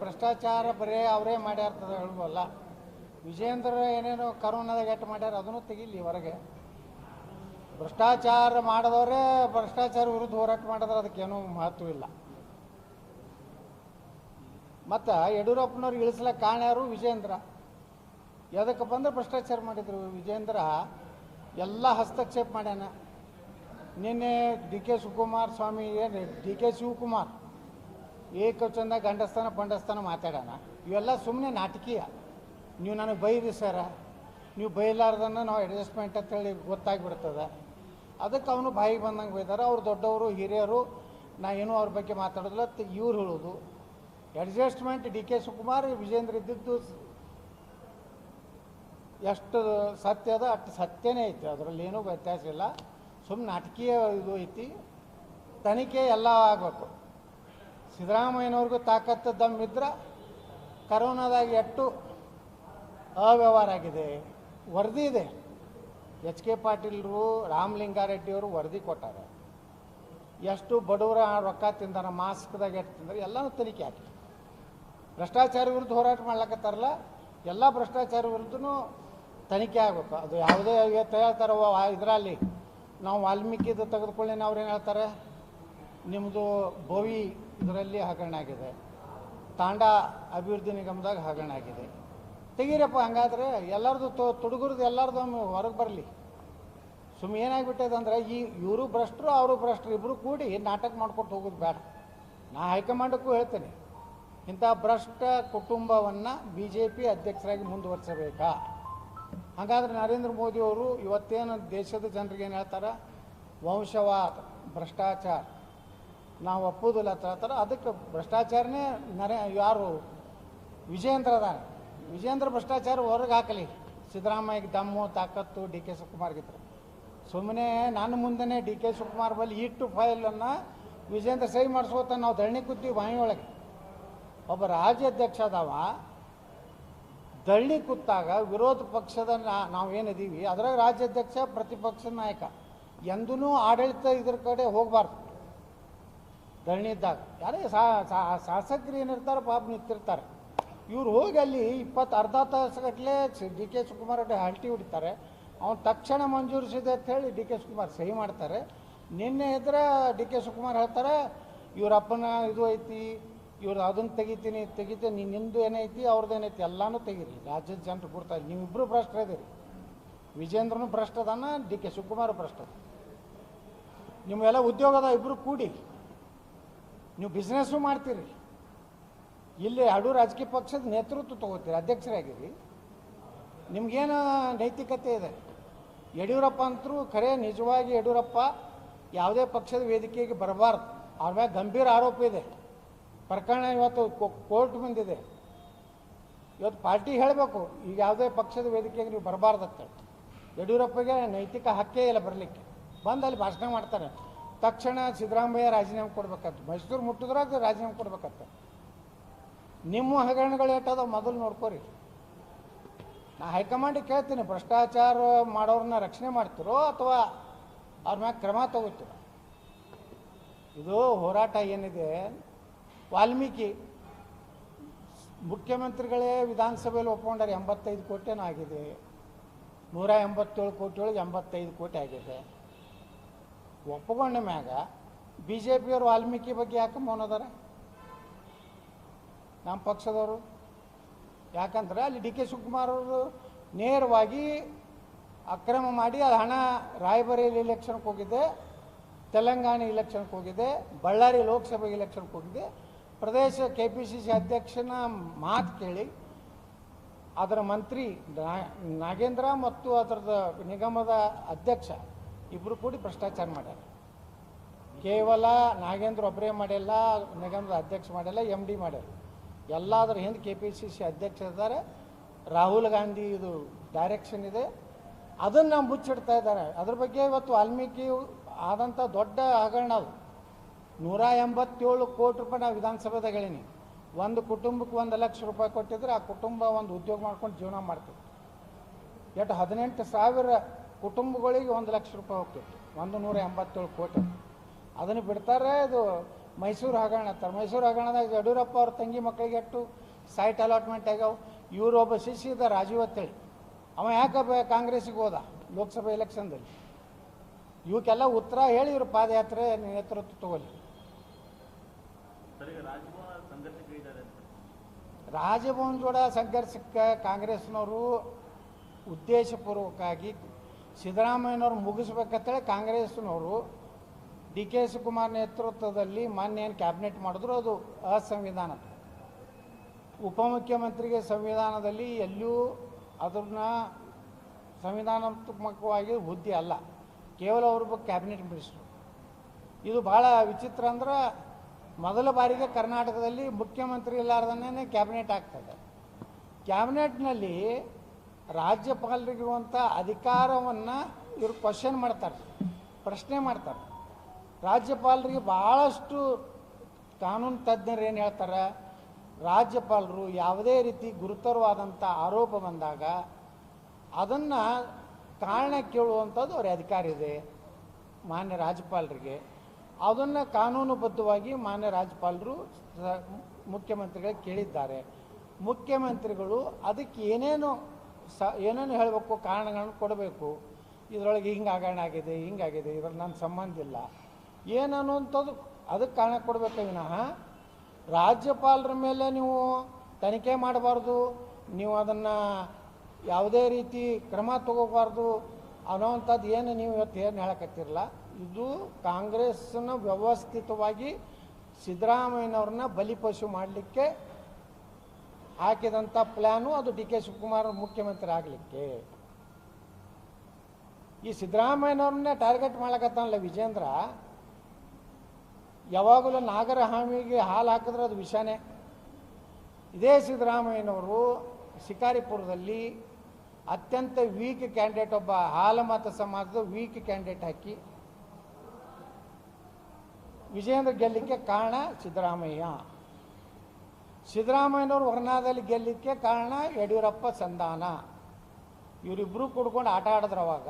ಭ್ರಷ್ಟಾಚಾರ ಬರೇ ಅವರೇ ಮಾಡ್ಯಾರ್ತದ ಹೇಳ್ಬೋಲ್ಲ. ವಿಜೇಂದ್ರ ಏನೇನೋ ಕರೋನಾದಾಗ ಎಟ್ಟು ಮಾಡ್ಯಾರ ಅದನ್ನು ತೆಗಿಲಿ ಹೊರಗೆ. ಭ್ರಷ್ಟಾಚಾರ ಮಾಡಿದವರೇ ಭ್ರಷ್ಟಾಚಾರ ವಿರುದ್ಧ ಹೋರಾಟ ಮಾಡಿದ್ರೆ ಅದಕ್ಕೇನೂ ಮಹತ್ವ ಇಲ್ಲ. ಮತ್ತು ಯಡಿಯೂರಪ್ಪನವ್ರಿಗೆ ಇಳಿಸ್ಲಕ್ಕೆ ಕಾರಣ ಯಾರು? ವಿಜೇಂದ್ರ. ಯಾವುದಕ್ಕೆ ಬಂದರೆ ಭ್ರಷ್ಟಾಚಾರ ಮಾಡಿದರು. ವಿಜೇಂದ್ರ ಎಲ್ಲ ಹಸ್ತಕ್ಷೇಪ ಮಾಡ್ಯಾನ. ನಿನ್ನೆ ಡಿ ಕೆ ಶಿವಕುಮಾರ್ ಸ್ವಾಮಿ ಏನು ಡಿ ಕೆ ಶಿವಕುಮಾರ್ ಏಕವಚನದಾಗ ಗಂಡಸ್ಥಾನ ಪಂಡಸ್ಥಾನ ಮಾತಾಡೋಣ. ಇವೆಲ್ಲ ಸುಮ್ಮನೆ ನಾಟಕೀಯ. ನೀವು ನನಗೆ ಬೈರಿ ಸರ, ನೀವು ಬೈಲಾರ್ದನ್ನು ನಾವು ಅಡ್ಜಸ್ಟ್ಮೆಂಟ್ ಅಂತೇಳಿ ಗೊತ್ತಾಗ್ಬಿಡ್ತದೆ. ಅದಕ್ಕೆ ಅವನು ಬಾಯಿಗೆ ಬಂದಂಗೆ ಬೈದಾರೆ. ಅವ್ರು ದೊಡ್ಡವರು ಹಿರಿಯರು, ನಾ ಏನೂ ಅವ್ರ ಬಗ್ಗೆ ಮಾತಾಡೋದಿಲ್ಲ ಇವ್ರು ಹೇಳೋದು. ಅಡ್ಜಸ್ಟ್ಮೆಂಟ್ ಡಿ ಕೆ ಶಿವಕುಮಾರ್ ವಿಜೇಂದ್ರ ಇದ್ದಿದ್ದು ಎಷ್ಟು ಸತ್ಯ ಅದ ಅಷ್ಟು ಸತ್ಯನೇ ಐತಿ, ಅದರಲ್ಲಿ ಏನೂ ವ್ಯತ್ಯಾಸ ಇಲ್ಲ. ಸುಮ್ಮನೆ ನಾಟಕೀಯ ಇದು ಐತಿ. ತನಿಖೆ ಎಲ್ಲ ಆಗಬೇಕು. ಸಿದ್ದರಾಮಯ್ಯನವ್ರಿಗೂ ತಾಕತ್ತು ದಮ್ಮಿದ್ರೆ ಕರೋನಾದಾಗ ಎಷ್ಟು ಅವ್ಯವಹಾರ ಆಗಿದೆ ವರದಿ ಇದೆ. ಎಚ್ ಕೆ ಪಾಟೀಲ್ರು, ರಾಮಲಿಂಗಾರೆಡ್ಡಿಯವರು ವರದಿ ಕೊಟ್ಟಾರೆ. ಎಷ್ಟು ಬಡವರ ರೊಕ್ಕ ತಿಂದಾರ, ಮಾಸ್ಕ್ದಾಗ ಎಷ್ಟು ತಿಂದಾರೆ ಎಲ್ಲನೂ ತನಿಖೆ ಹಾಕಿ. ಭ್ರಷ್ಟಾಚಾರ ವಿರುದ್ಧ ಹೋರಾಟ ಮಾಡ್ಲಕತ್ತಾರಲ್ಲ, ಎಲ್ಲ ಭ್ರಷ್ಟಾಚಾರ ವಿರುದ್ಧನೂ ತನಿಖೆ ಆಗಬೇಕು. ಅದು ಯಾವುದೇ ಹೇಳ್ತಾರೆ ಇದರಲ್ಲಿ ನಾವು ವಾಲ್ಮೀಕಿದು ತೆಗೆದುಕೊಳ್ಳಿ, ಅವ್ರೇನು ಹೇಳ್ತಾರೆ, ನಿಮ್ಮದು ಬೋವಿ ಇದರಲ್ಲಿ ಹಗರಣ ಆಗಿದೆ, ತಾಂಡಾ ಅಭಿವೃದ್ಧಿ ನಿಗಮದಾಗ ಹಗರಣ ಆಗಿದೆ, ತೆಗೀರಪ್ಪ. ಹಂಗಾದ್ರೆ ಎಲ್ಲರದು ತುಡುಗುರ್ದು ಎಲ್ಲರದು ಹೊರಗೆ ಬರಲಿ. ಸುಮ್ಮನೆ ಏನಾಗ್ಬಿಟ್ಟದೆ ಅಂದರೆ ಇವರು ಭ್ರಷ್ಟರು ಅವರು ಭ್ರಷ್ಟರು ಇಬ್ಬರು ಕೂಡಿ ನಾಟಕ ಮಾಡ್ಕೊಟ್ಟು ಹೋಗೋದು ಬೇಡ. ನಾ ಹೈಕಮಾಂಡಕ್ಕೂ ಹೇಳ್ತೇನೆ, ಇಂಥ ಭ್ರಷ್ಟ ಕುಟುಂಬವನ್ನು ಬಿ ಜೆ ಪಿ ಅಧ್ಯಕ್ಷರಾಗಿ ಮುಂದುವರಿಸಬೇಕಾ? ಹಾಗಾದ್ರೆ ನರೇಂದ್ರ ಮೋದಿಯವರು ಇವತ್ತೇನು ದೇಶದ ಜನರಿಗೆ ಏನು ಹೇಳ್ತಾರೆ, ವಂಶವಾದ ಭ್ರಷ್ಟಾಚಾರ ನಾವು ಒಪ್ಪೋದಿಲ್ಲ ಅಂತ ಹೇಳ್ತಾರೆ. ಅದಕ್ಕೆ ಭ್ರಷ್ಟಾಚಾರನೇ ಯಾರು ವಿಜೇಂದ್ರ ಅದಾನೆ. ವಿಜೇಂದ್ರ ಭ್ರಷ್ಟಾಚಾರ ಹೊರಗೆ ಹಾಕಲಿ. ಸಿದ್ದರಾಮಯ್ಯಗೆ ದಮ್ಮು ತಾಕತ್ತು ಡಿ ಕೆ ಶಿವಕುಮಾರ್ಗಿದ್ರು. ಸುಮ್ಮನೆ ನನ್ನ ಮುಂದೆ ಡಿ ಕೆ ಶಿವಕುಮಾರ್ ಬಲ್ಲಿ ಇಟ್ಟು ಫೈಲನ್ನು ವಿಜೇಂದ್ರ ಸಹಿ ಮಾಡಿಸ್ಕೋತ ನಾವು ಧರಣಿ ಕೂತೀವಿ ಬಾಯಿ ಒಳಗೆ. ಒಬ್ಬ ರಾಜ್ಯಾಧ್ಯಕ್ಷ ಅದಾವ, ಧರಣಿ ಕೂತಾಗ ವಿರೋಧ ಪಕ್ಷದ ನಾವೇನಿದ್ದೀವಿ ಅದ್ರಾಗ ರಾಜ್ಯಾಧ್ಯಕ್ಷ ಪ್ರತಿಪಕ್ಷದ ನಾಯಕ ಎಂದೂ ಆಡಳಿತ ಇದ್ರ ಕಡೆ ಹೋಗಬಾರ್ದು. ಧರಣಿ ಇದ್ದಾಗ ಯಾರೇ ಶಾಸಕರು ಏನಿರ್ತಾರೆ ಪಾಪ ನಿಂತಿರ್ತಾರೆ, ಇವ್ರು ಹೋಗಿ ಅಲ್ಲಿ ಅರ್ಧ ತಾಸುಗಟ್ಟಲೆ ಡಿ ಕೆ ಶಿವಕುಮಾರ್ ಹಲ್ಟಿ ಹೊಡಿತಾರೆ. ಅವ್ನು ತಕ್ಷಣ ಮಂಜೂರಿಸಿದೆ ಅಂತ ಹೇಳಿ ಡಿ ಕೆ ಶಿವಕುಮಾರ್ ಸಹಿ ಮಾಡ್ತಾರೆ. ನಿನ್ನೆ ಇದ್ರೆ ಡಿ ಕೆ ಶಿವಕುಮಾರ್ ಹೇಳ್ತಾರೆ ಇವ್ರಪ್ಪನ ಇದು ಐತಿ, ಇವ್ರು ಅದನ್ನು ತೆಗಿತೀನಿ ನಿಂದು ಏನೈತಿ ಅವ್ರದ್ದೇನೈತಿ ಎಲ್ಲನೂ ತೆಗೀರಿ. ರಾಜ್ಯದ ಜನರು ಕೊಡ್ತಾರೆ. ನೀವಿಬ್ಬರು ಭ್ರಷ್ಟರಿದ್ದೀರಿ. ವಿಜೇಂದ್ರನು ಭ್ರಷ್ಟದಾನ, ಡಿ ಕೆ ಶಿವಕುಮಾರ್ ಭ್ರಷ್ಟದ. ನಿಮ್ಮೆಲ್ಲ ಉದ್ಯೋಗದ ಇಬ್ಬರು ಕೂಡಿ ನೀವು ಬಿಸ್ನೆಸ್ಸು ಮಾಡ್ತೀರಿ. ಇಲ್ಲಿ ಎರಡು ರಾಜಕೀಯ ಪಕ್ಷದ ನೇತೃತ್ವ ತಗೋತೀರಿ, ಅಧ್ಯಕ್ಷರಾಗಿರಿ. ನಿಮ್ಗೇನು ನೈತಿಕತೆ ಇದೆ? ಯಡಿಯೂರಪ್ಪ ಅಂತರೂ ಖರೆ ನಿಜವಾಗಿ ಯಡಿಯೂರಪ್ಪ ಯಾವುದೇ ಪಕ್ಷದ ವೇದಿಕೆಗೆ ಬರಬಾರ್ದು. ಅವ್ರ ಮೇಲೆ ಗಂಭೀರ ಆರೋಪ ಇದೆ. ಪ್ರಕರಣ ಇವತ್ತು ಕೋರ್ಟ್ ಬಂದಿದೆ. ಇವತ್ತು ಪಾರ್ಟಿ ಹೇಳಬೇಕು ಈಗ ಯಾವುದೇ ಪಕ್ಷದ ವೇದಿಕೆಗೆ ನೀವು ಬರಬಾರ್ದತ್ತ. ಯಡಿಯೂರಪ್ಪಗೆ ನೈತಿಕ ಹಕ್ಕೇ ಇಲ್ಲ ಬರಲಿಕ್ಕೆ. ಬಂದು ಅಲ್ಲಿ ಭಾಷಣ ಮಾಡ್ತಾರೆ. ತಕ್ಷಣ ಸಿದ್ದರಾಮಯ್ಯ ರಾಜೀನಾಮೆ ಕೊಡ್ಬೇಕಂತ, ಮೈಸೂರು ಮುಟ್ಟಿದ್ರಾಗ ರಾಜೀನಾಮೆ ಕೊಡ್ಬೇಕಂತ. ನಿಮ್ಮ ಹಗರಣಗಳು ಏಟದ ಮೊದಲು ನೋಡ್ಕೋರಿ. ನಾ ಹೈಕಮಾಂಡಿಗೆ ಕೇಳ್ತೀನಿ, ಭ್ರಷ್ಟಾಚಾರ ಮಾಡೋರನ್ನ ರಕ್ಷಣೆ ಮಾಡ್ತಿರೋ ಅಥವಾ ಅವ್ರ ಮ್ಯಾಗ ಕ್ರಮ ತಗೋತೀರೋ? ಇದು ಹೋರಾಟ ಏನಿದೆ, ವಾಲ್ಮೀಕಿ ಮುಖ್ಯಮಂತ್ರಿಗಳೇ ವಿಧಾನಸಭೆಯಲ್ಲಿ ಒಪ್ಕೊಂಡಾರೆ 85 ಕೋಟಿನೂ ಆಗಿದೆ. 187 ಕೋಟಿ ಒಳಗೆ 85 ಕೋಟಿ ಆಗಿದೆ. ಒಪ್ಪಿಕೊಂಡ ಮ್ಯಾಗ ಬಿ ಜೆ ಪಿಯವರು ವಾಲ್ಮೀಕಿ ಬಗ್ಗೆ ಯಾಕೆ ಮೌನದಾರ? ನಮ್ಮ ಪಕ್ಷದವರು ಯಾಕಂದ್ರೆ ಅಲ್ಲಿ ಡಿ ಕೆ ಶಿವಕುಮಾರ್ ಅವರು ನೇರವಾಗಿ ಅಕ್ರಮ ಮಾಡಿ ಅದು ಹಣ ರಾಯಬರೇಲಿ ಇಲೆಕ್ಷನ್ಗೆ ಹೋಗಿದೆ, ತೆಲಂಗಾಣ ಇಲೆಕ್ಷನ್ಗೆ ಹೋಗಿದೆ, ಬಳ್ಳಾರಿ ಲೋಕಸಭೆ ಇಲೆಕ್ಷನ್ಗೆ ಹೋಗಿದೆ. ಪ್ರದೇಶ KPCC ಅಧ್ಯಕ್ಷನ ಮಾತು ಕೇಳಿ ಅದರ ಮಂತ್ರಿ ನಾಗೇಂದ್ರ ಮತ್ತು ಅದರದ ನಿಗಮದ ಅಧ್ಯಕ್ಷ ಇಬ್ಬರು ಕೂಡಿ ಭ್ರಷ್ಟಾಚಾರ ಮಾಡ್ಯಾರ. ಕೇವಲ ನಾಗೇಂದ್ರ ಒಬ್ಬರೇ ಮಾಡಿಲ್ಲ, ನಿಗಮದ ಅಧ್ಯಕ್ಷ ಮಾಡಿಲ್ಲ, MD ಮಾಡ್ಯಾರ. ಎಲ್ಲದರ ಹಿಂದೆ KPCC ಅಧ್ಯಕ್ಷ ಇದ್ದಾರೆ. ರಾಹುಲ್ ಗಾಂಧಿ ಇದು ಡೈರೆಕ್ಷನ್ ಇದೆ. ಅದನ್ನು ನಾವು ಮುಚ್ಚಿಡ್ತಾ ಇದ್ದಾರೆ. ಅದ್ರ ಬಗ್ಗೆ ಇವತ್ತು ವಾಲ್ಮೀಕಿ ಆದಂಥ ದೊಡ್ಡ ಹಗರಣ ಅದು. 187 ಕೋಟಿ ರೂಪಾಯಿ ನಾವು ವಿಧಾನಸಭೆದಾಗ ಹೇಳೀನಿ. ಒಂದು ಕುಟುಂಬಕ್ಕೆ 1 ಲಕ್ಷ ರೂಪಾಯಿ ಕೊಟ್ಟಿದ್ರೆ ಆ ಕುಟುಂಬ ಒಂದು ಉದ್ಯೋಗ ಮಾಡ್ಕೊಂಡು ಜೀವನ ಮಾಡ್ತಿತ್ತು. 18,000 ಕುಟುಂಬಗಳಿಗೆ 1 ಲಕ್ಷ ರೂಪಾಯಿ ಹೋಗ್ತಿತ್ತು. 187 ಕೋಟಿ ಅದನ್ನು ಬಿಡ್ತಾರೆ. ಇದು ಮೈಸೂರು ಹಗರಣ ಅಂತಾರೆ. ಮೈಸೂರು ಹಗರಣದಾಗ ಯಡಿಯೂರಪ್ಪ ಅವ್ರ ತಂಗಿ ಮಕ್ಕಳಿಗೆ ಎಷ್ಟು ಸೈಟ್ ಅಲಾಟ್ಮೆಂಟ್ ಆಗ್ಯಾವ. ಇವರು ಒಬ್ಬ ಶಿಷ್ಯ ಇದ್ದ ರಾಜೀವ್ ಅಂತೇಳಿ, ಅವ ಯಾಕೆ ಕಾಂಗ್ರೆಸ್ಸಿಗೆ ಹೋದ ಲೋಕಸಭೆ ಎಲೆಕ್ಷನ್ದಲ್ಲಿ. ಇವಕ್ಕೆಲ್ಲ ಉತ್ತರ ಹೇಳಿ ಇವರು ಪಾದಯಾತ್ರೆ ನೇತೃತ್ವ ತಗೊಳ್ಳಿ. ರಾಜಭವನ್ ಜೋಡ ಸಂಘರ್ಷಕ್ಕೆ ಕಾಂಗ್ರೆಸ್ನವರು ಉದ್ದೇಶಪೂರ್ವಕವಾಗಿ ಸಿದ್ದರಾಮಯ್ಯನವ್ರು ಮುಗಿಸ್ಬೇಕಂತೇಳಿ ಕಾಂಗ್ರೆಸ್ನವರು ಡಿ ಕೆ ಶಿವಕುಮಾರ್ ನೇತೃತ್ವದಲ್ಲಿ ಮಾನ್ಯ ಏನು ಕ್ಯಾಬಿನೆಟ್ ಮಾಡಿದ್ರು ಅದು ಅಸಂವಿಧಾನ. ಉಪಮುಖ್ಯಮಂತ್ರಿಗೆ ಸಂವಿಧಾನದಲ್ಲಿ ಎಲ್ಲೂ ಅದನ್ನ ಸಂವಿಧಾನಾತ್ಮಕವಾಗಿ ಹುದ್ದೆ ಅಲ್ಲ, ಕೇವಲ ಅವ್ರ ಕ್ಯಾಬಿನೆಟ್ ಮಿನಿಸ್ಟ್ರು. ಇದು ಭಾಳ ವಿಚಿತ್ರ. ಅಂದ್ರೆ ಮೊದಲ ಬಾರಿಗೆ ಕರ್ನಾಟಕದಲ್ಲಿ ಮುಖ್ಯಮಂತ್ರಿ ಇಲ್ಲಾರ್ದನೇ ಕ್ಯಾಬಿನೆಟ್ ಆಗ್ತದೆ. ಕ್ಯಾಬಿನೆಟ್ನಲ್ಲಿ ರಾಜ್ಯಪಾಲರಿಗಿರುವಂಥ ಅಧಿಕಾರವನ್ನು ಇವರು ಕ್ವಶನ್ ಮಾಡ್ತಾರೆ, ಪ್ರಶ್ನೆ ಮಾಡ್ತಾರೆ. ರಾಜ್ಯಪಾಲರಿಗೆ ಭಾಳಷ್ಟು ಕಾನೂನು ತಜ್ಞರು ಏನು ಹೇಳ್ತಾರೆ, ರಾಜ್ಯಪಾಲರು ಯಾವುದೇ ರೀತಿ ಗುರುತರವಾದಂಥ ಆರೋಪ ಬಂದಾಗ ಅದನ್ನು ಕಾರಣ ಕೇಳುವಂಥದ್ದು ಅವ್ರ ಅಧಿಕಾರ ಇದೆ ಮಾನ್ಯ ರಾಜ್ಯಪಾಲರಿಗೆ. ಅದನ್ನು ಕಾನೂನುಬದ್ಧವಾಗಿ ಮಾನ್ಯ ರಾಜ್ಯಪಾಲರು ಮುಖ್ಯಮಂತ್ರಿಗಳಿಗೆ ಕೇಳಿದ್ದಾರೆ. ಮುಖ್ಯಮಂತ್ರಿಗಳು ಅದಕ್ಕೆ ಏನೇನು ಹೇಳಬೇಕು, ಕಾರಣಗಳನ್ನು ಕೊಡಬೇಕು. ಇದರೊಳಗೆ ಹಿಂಗೆ ಹಗರಣ ಆಗಿದೆ, ಹಿಂಗಾಗಿದೆ, ಇದ್ರ ನನ್ನ ಸಂಬಂಧ ಇಲ್ಲ ಏನನ್ನುವಂಥದ್ದು ಅದಕ್ಕೆ ಕಾರಣ ಕೊಡಬೇಕು ವಿನಃ ರಾಜ್ಯಪಾಲರ ಮೇಲೆ ನೀವು ತನಿಖೆ ಮಾಡಬಾರ್ದು, ನೀವು ಅದನ್ನು ಯಾವುದೇ ರೀತಿ ಕ್ರಮ ತಗೋಬಾರ್ದು ಅನ್ನೋವಂಥದ್ದು ಏನು ನೀವು ಇವತ್ತು ಏನು ಹೇಳಕತ್ತಿರಲ್ಲ. ಇದು ಕಾಂಗ್ರೆಸ್ನ ವ್ಯವಸ್ಥಿತವಾಗಿ ಸಿದ್ದರಾಮಯ್ಯನವ್ರನ್ನ ಬಲಿಪಶು ಮಾಡಲಿಕ್ಕೆ ಹಾಕಿದಂಥ ಪ್ಲ್ಯಾನು. ಅದು ಡಿ ಕೆ ಶಿವಕುಮಾರ್ ಮುಖ್ಯಮಂತ್ರಿ ಆಗಲಿಕ್ಕೆ ಈ ಸಿದ್ದರಾಮಯ್ಯನವ್ರನ್ನೇ ಟಾರ್ಗೆಟ್ ಮಾಡಕತ್ತಾನಲ್ಲ ವಿಜೇಂದ್ರ. ಯಾವಾಗಲೂ ನಾಗರ ಹಾವಿಗೆ ಹಾಲು ಹಾಕಿದ್ರೆ ಅದು ವಿಷಾನೇ. ಇದೇ ಸಿದ್ದರಾಮಯ್ಯನವರು ಶಿಕಾರಿಪುರದಲ್ಲಿ ಅತ್ಯಂತ ವೀಕ್ ಕ್ಯಾಂಡಿಡೇಟ್, ಒಬ್ಬ ಹಾಲಮತ ಸಮಾಜದ ವೀಕ್ ಕ್ಯಾಂಡಿಡೇಟ್ ಹಾಕಿ ವಿಜೇಂದ್ರ ಗೆಲ್ಲಲಿಕ್ಕೆ ಕಾರಣ ಸಿದ್ದರಾಮಯ್ಯ. ಸಿದ್ದರಾಮಯ್ಯನವರು ವರ್ಣಾದಲ್ಲಿ ಗೆಲ್ಲಲಿಕ್ಕೆ ಕಾರಣ ಯಡಿಯೂರಪ್ಪ ಸಂಧಾನ. ಇವರಿಬ್ಬರು ಕೂಡ್ಕೊಂಡು ಆಟ ಆಡಿದ್ರು. ಅವಾಗ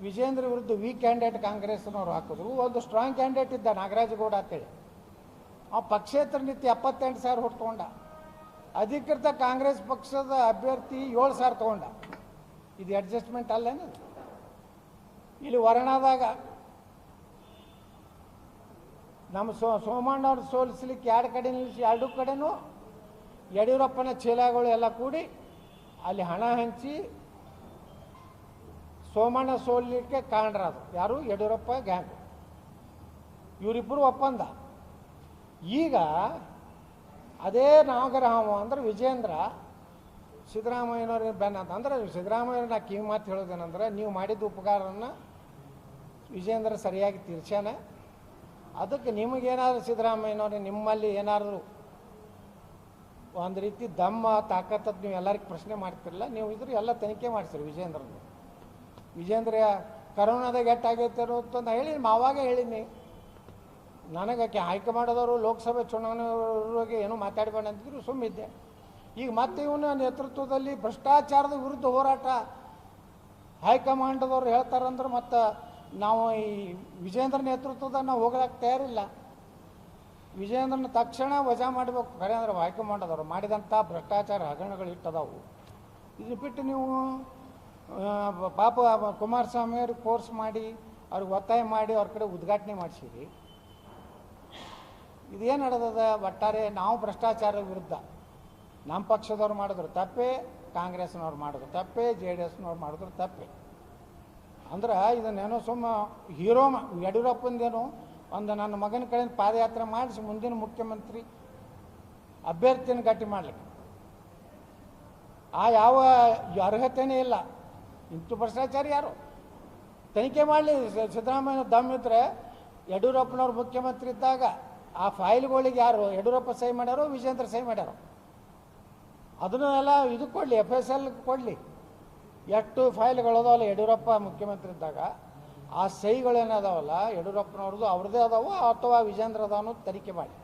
ವಿಜೇಂದ್ರ ವಿರುದ್ಧ ವೀಕ್ ಕ್ಯಾಂಡಿಡೇಟ್ ಕಾಂಗ್ರೆಸ್ನವ್ರು ಹಾಕಿದ್ರು. ಒಂದು ಸ್ಟ್ರಾಂಗ್ ಕ್ಯಾಂಡಿಡೇಟ್ ಇದ್ದ ನಾಗರಾಜಗೌಡ ಅಂತೇಳಿ, ಆ ಪಕ್ಷೇತರ ನೀತಿ 78,000 ಹೊಟ್ಟು ತೊಗೊಂಡ. ಅಧಿಕೃತ ಕಾಂಗ್ರೆಸ್ ಪಕ್ಷದ ಅಭ್ಯರ್ಥಿ 7,000 ತೊಗೊಂಡ. ಇದು ಅಡ್ಜಸ್ಟ್ಮೆಂಟ್ ಅಲ್ಲೇನು? ಇಲ್ಲಿ ವರ್ಣಾದಾಗ ನಮ್ಮ ಸೋಮಣ್ಣವ್ರು ಸೋಲಿಸ್ಲಿಕ್ಕೆ ಎರಡು ಕಡೆ ನಿಲ್ಲಿಸಿ, ಎರಡೂ ಕಡೆನೂ ಯಡಿಯೂರಪ್ಪನ ಚೀಲಗಳು ಎಲ್ಲ ಕೂಡಿ ಅಲ್ಲಿ ಹಣ ಹಂಚಿ ಸೋಮಣ್ಣ ಸೋಲಿಕ್ಕೆ ಕಾರಣರಾದ್ರು. ಯಾರು? ಯಡಿಯೂರಪ್ಪ ಗ್ಯಾಂಗ್. ಇವರಿಬ್ಬರು ಒಪ್ಪಂದ. ಈಗ ಅದೇ ನಾಗರಹಾಮ ಅಂದ್ರೆ ವಿಜೇಂದ್ರ ಸಿದ್ದರಾಮಯ್ಯನವ್ರಿಗೆ ಬೆನ್ನ ಅಂತ. ಅಂದ್ರೆ ಸಿದ್ದರಾಮಯ್ಯನ ಕಿವಿ ಮಾತು ಹೇಳೋದೇನಂದ್ರೆ, ನೀವು ಮಾಡಿದ ಉಪಕಾರವನ್ನು ವಿಜೇಂದ್ರ ಸರಿಯಾಗಿ ತೀರ್ಸ್ಯಾನ. ಅದಕ್ಕೆ ನಿಮಗೇನಾದ್ರು ಸಿದ್ದರಾಮಯ್ಯನವ್ರಿಗೆ ನಿಮ್ಮಲ್ಲಿ ಏನಾದರೂ ಒಂದು ರೀತಿ ದಮ್ಮ ತಾಕತ್ತದ್ದು ನೀವು ಎಲ್ಲರಿಗೂ ಪ್ರಶ್ನೆ ಮಾಡ್ತಿರಲ್ಲ, ನೀವು ಇದ್ರ ಎಲ್ಲ ತನಿಖೆ ಮಾಡಿಸಿರಿ ವಿಜೇಂದ್ರ ಕರೋನಾದಾಗ ಎಟ್ಟಾಗೈತೆ ಅನ್ನೋಂತ ಹೇಳಿ ಆವಾಗ ಹೇಳಿನಿ. ನನಗೆ ಹೈಕಮಾಂಡದವರು ಲೋಕಸಭೆ ಚುನಾವಣೆಗೆ ಏನೂ ಮಾತಾಡಬೇಡ ಅಂತಿದ್ರು, ಸುಮ್ಮಿದ್ದೆ. ಈಗ ಮತ್ತೆ ಇವನ ನೇತೃತ್ವದಲ್ಲಿ ಭ್ರಷ್ಟಾಚಾರದ ವಿರುದ್ಧ ಹೋರಾಟ ಹೈಕಮಾಂಡದವ್ರು ಹೇಳ್ತಾರಂದ್ರೆ ಮತ್ತೆ ನಾವು ಈ ವಿಜೇಂದ್ರ ನೇತೃತ್ವದಾಗ ನಾವು ಹೋಗೋದಕ್ಕೆ ತಯಾರಿಲ್ಲ. ವಿಜೇಂದ್ರನ ತಕ್ಷಣ ವಜಾ ಮಾಡಬೇಕು. ಖರೆ ಅಂದ್ರೆ ಹೈಕಮಾಂಡದವ್ರು ಮಾಡಿದಂಥ ಭ್ರಷ್ಟಾಚಾರ ಹಗರಣಗಳು ಇಟ್ಟದಾವು. ಇದು ಬಿಟ್ಟು ನೀವು ಪಾಪ ಕುಮಾರಸ್ವಾಮಿ ಅವ್ರಿಗೆ ಫೋರ್ಸ್ ಮಾಡಿ ಅವ್ರಿಗೆ ಒತ್ತಾಯ ಮಾಡಿ ಅವ್ರ ಕಡೆ ಉದ್ಘಾಟನೆ ಮಾಡಿಸಿರಿ. ಇದೇನು ನಡೆದದ? ಒಟ್ಟಾರೆ ನಾವು ಭ್ರಷ್ಟಾಚಾರ ವಿರುದ್ಧ ನಮ್ಮ ಪಕ್ಷದವ್ರು ಮಾಡಿದ್ರು ತಪ್ಪೇ, ಕಾಂಗ್ರೆಸ್ನವ್ರು ಮಾಡಿದ್ರು ತಪ್ಪೇ, JDSನವ್ರು ಮಾಡಿದ್ರು ತಪ್ಪೇ. ಅಂದ್ರೆ ಇದನ್ನೇನೋ ಸುಮ್ಮ ಹೀರೋ ಯಡಿಯೂರಪ್ಪಂದೇನು ಒಂದು ನನ್ನ ಮಗನ ಕಡೆಯಿಂದ ಪಾದಯಾತ್ರೆ ಮಾಡಿಸಿ ಮುಂದಿನ ಮುಖ್ಯಮಂತ್ರಿ ಅಭ್ಯರ್ಥಿಯನ್ನು ಗಟ್ಟಿ ಮಾಡಲಿಕ್ಕೆ ಯಾವ ಅರ್ಹತೆಯೇ ಇಲ್ಲ. ಇಂಥ ಭ್ರಷ್ಟಾಚಾರ ಯಾರು ತನಿಖೆ ಮಾಡಲಿ. ಸಿದ್ದರಾಮಯ್ಯ ದಮ್ಮಿದ್ರೆ ಯಡಿಯೂರಪ್ಪನವ್ರು ಮುಖ್ಯಮಂತ್ರಿ ಇದ್ದಾಗ ಆ ಫೈಲ್ಗಳಿಗೆ ಯಾರು ಯಡಿಯೂರಪ್ಪ ಸಹಿ ಮಾಡ್ಯಾರೋ, ವಿಜೇಂದ್ರ ಸಹಿ ಮಾಡ್ಯಾರೋ, ಅದನ್ನೆಲ್ಲ ಇದು ಕೊಡಲಿ, FSL ಕೊಡಲಿ. ಎಷ್ಟು ಫೈಲ್ಗಳದಾವಲ್ಲ ಯಡಿಯೂರಪ್ಪ ಮುಖ್ಯಮಂತ್ರಿ ಇದ್ದಾಗ, ಆ ಸಹಿಗಳೇನದಾವಲ್ಲ ಯಡಿಯೂರಪ್ಪನವ್ರದ್ದು ಅವ್ರದ್ದೇ ಅದಾವೋ ಅಥವಾ ವಿಜೇಂದ್ರ ಅದಾವೋ ತನಿಖೆ ಮಾಡಿ.